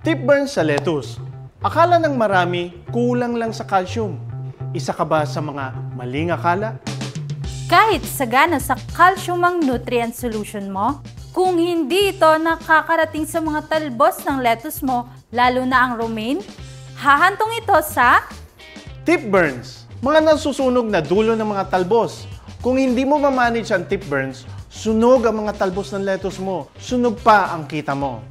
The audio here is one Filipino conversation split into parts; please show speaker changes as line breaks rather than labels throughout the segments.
Tip burn sa lettuce. Akala ng marami, kulang lang sa calcium. Isa ka ba sa mga maling akala?
Kahit sagana sa calcium ang nutrient solution mo, kung hindi ito nakakarating sa mga talbos ng lettuce mo, lalo na ang romaine, hahantong ito sa
Tip burns. Mga nasusunog na dulo ng mga talbos. Kung hindi mo ma-manage ang tip burns, sunog ang mga talbos ng lettuce mo. Sunog pa ang kita mo.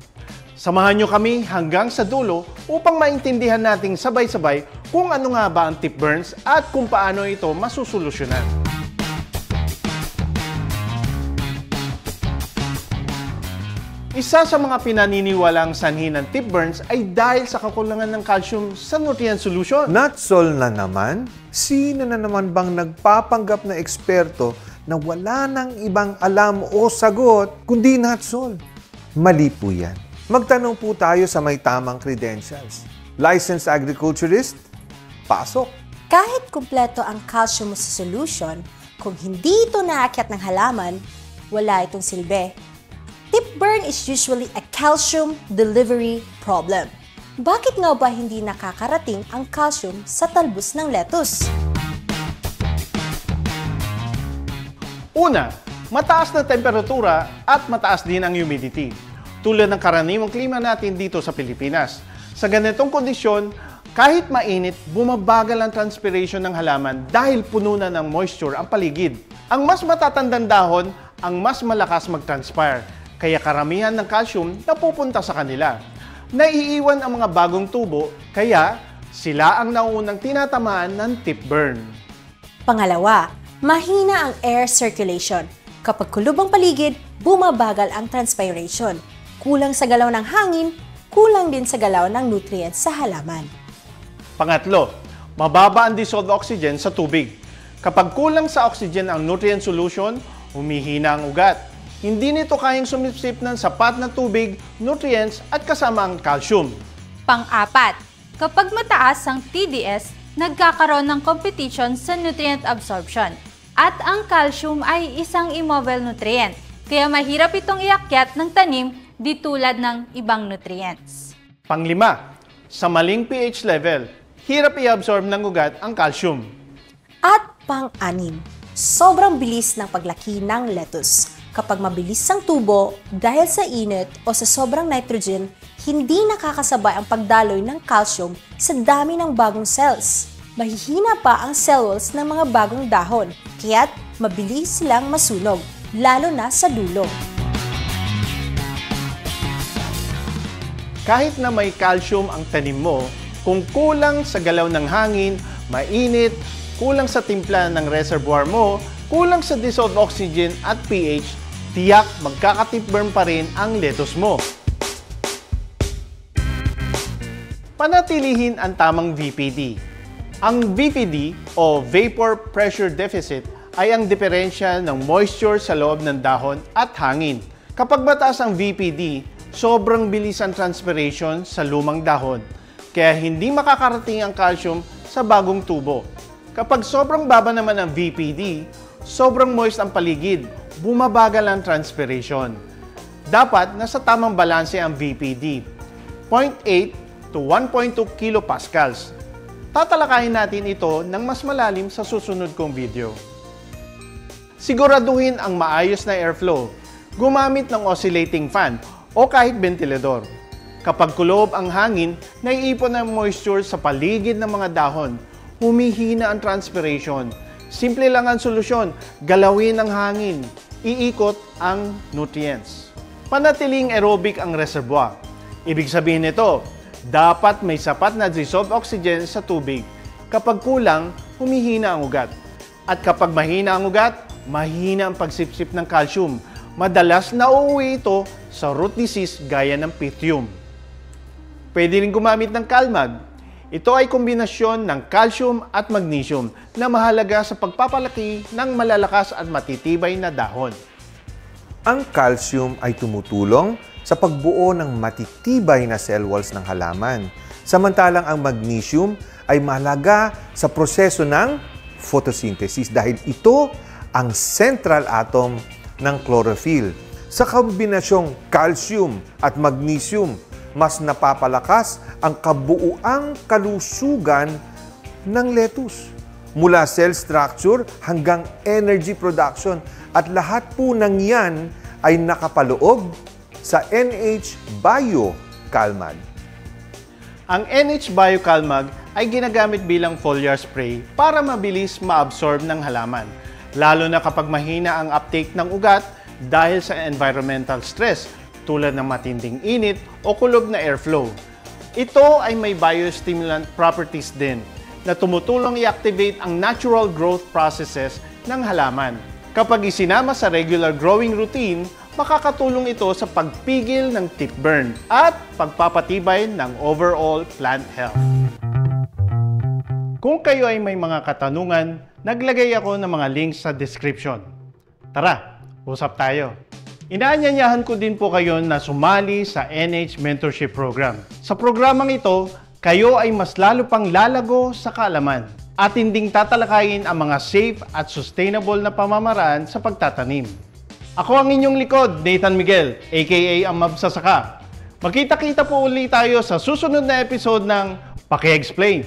Samahan nyo kami hanggang sa dulo upang maintindihan nating sabay-sabay kung ano nga ba ang tip burns at kung paano ito masusolusyonan. Isa sa mga pinaniniwalang sanhi ng tip burns ay dahil sa kakulangan ng calcium sa nutrient solution.
Natsol na naman? Sino na naman bang nagpapanggap na eksperto na wala nang ibang alam o sagot kundi natsol? Mali po yan. Magtanong po tayo sa may tamang credentials. Licensed agriculturist? Pasok.
Kahit kumpleto ang calcium mo sa solution, kung hindi ito naakyat ng halaman, wala itong silbi. Tip burn is usually a calcium delivery problem. Bakit nga ba hindi nakakarating ang calcium sa talbos ng lettuce?
Una, mataas na temperatura at mataas din ang humidity. Tulad ng karaniwang klima natin dito sa Pilipinas. Sa ganitong kondisyon, kahit mainit, bumabagal ang transpiration ng halaman dahil puno na ng moisture ang paligid. Ang mas matatandang dahon, ang mas malakas mag-transpire, kaya karamihan ng calcium napupunta sa kanila. Naiiwan ang mga bagong tubo, kaya sila ang naunang tinatamaan ng tip burn.
Pangalawa, mahina ang air circulation. Kapag kulob ang paligid, bumabagal ang transpiration. Kulang sa galaw ng hangin, kulang din sa galaw ng nutrients sa halaman.
Pangatlo, mababa ang dissolved oxygen sa tubig. Kapag kulang sa oxygen ang nutrient solution, humihina ang ugat. Hindi nito kayang sumipsip ng sapat na tubig, nutrients at kasama ang calcium.
pang-apat. Kapag mataas ang TDS, nagkakaroon ng competition sa nutrient absorption. At ang calcium ay isang immobile nutrient, kaya mahirap itong iakyat ng tanim di tulad ng ibang nutrients.
Panglima, sa maling pH level, hirap i-absorb ng ugat ang calcium.
At pang-anim, sobrang bilis ng paglaki ng lettuce. Kapag mabilis ang tubo, dahil sa init o sa sobrang nitrogen, hindi nakakasabay ang pagdaloy ng calcium sa dami ng bagong cells. Mahihina pa ang cell walls ng mga bagong dahon, kaya't mabilis silang masunog, lalo na sa dulo.
Kahit na may calcium ang tanim mo, kung kulang sa galaw ng hangin, mainit, kulang sa timpla ng reservoir mo, kulang sa dissolved oxygen at pH, tiyak magkaka-tip burn pa rin ang lettuce mo. Panatilihin ang tamang VPD. Ang VPD o Vapor Pressure Deficit ay ang diferensya ng moisture sa loob ng dahon at hangin. Kapag mataas ang VPD, sobrang bilis ang transpiration sa lumang dahon, kaya hindi makakarating ang calcium sa bagong tubo. Kapag sobrang baba naman ang VPD, sobrang moist ang paligid, bumabagal ang transpiration. Dapat nasa tamang balanse ang VPD, 0.8 to 1.2 kilopascals. Tatalakayin natin ito ng mas malalim sa susunod kong video. Siguraduhin ang maayos na airflow. Gumamit ng oscillating fan o kahit ventilador. Kapag kulob ang hangin, naiipon ang moisture sa paligid ng mga dahon. Humihina ang transpiration. Simple lang ang solusyon, galawin ang hangin. Iikot ang nutrients. Panatiling aerobic ang reservoir. Ibig sabihin nito, dapat may sapat na dissolved oxygen sa tubig. Kapag kulang, humihina ang ugat. At kapag mahina ang ugat, mahina ang pagsipsip ng calcium. Madalas nauuwi ito sa root disease gaya ng pythium. Pwede rin gumamit ng Calmag. Ito ay kombinasyon ng calcium at magnesium na mahalaga sa pagpapalaki ng malalakas at matitibay na dahon.
Ang calcium ay tumutulong sa pagbuo ng matitibay na cell walls ng halaman. Samantalang ang magnesium ay mahalaga sa proseso ng photosynthesis dahil ito ang central atom ng chlorophyll. Sa kombinasyong calcium at magnesium, mas napapalakas ang kabuuang kalusugan ng lettuce. Mula cell structure hanggang energy production at lahat po ng yan ay nakapaloob sa NH Bio Calmag.
Ang NH Bio Calmag ay ginagamit bilang foliar spray para mabilis ma-absorb ng halaman, lalo na kapag mahina ang uptake ng ugat dahil sa environmental stress tulad ng matinding init o kulob na airflow. Ito ay may biostimulant properties din na tumutulong i-activate ang natural growth processes ng halaman. Kapag isinama sa regular growing routine, makakatulong ito sa pagpigil ng tip burn at pagpapatibay ng overall plant health. Kung kayo ay may mga katanungan, naglagay ako ng mga links sa description. Tara, usap tayo! Inaanyayahan ko din po kayo na sumali sa NH Mentorship Program. Sa programang ito, kayo ay mas lalo pang lalago sa kaalaman at hinding tatalakayin ang mga safe at sustainable na pamamaraan sa pagtatanim. Ako ang inyong likod, Nathan Miguel, aka ang Mabsasaka. Magkita-kita po ulit tayo sa susunod na episode ng Paki-Explain.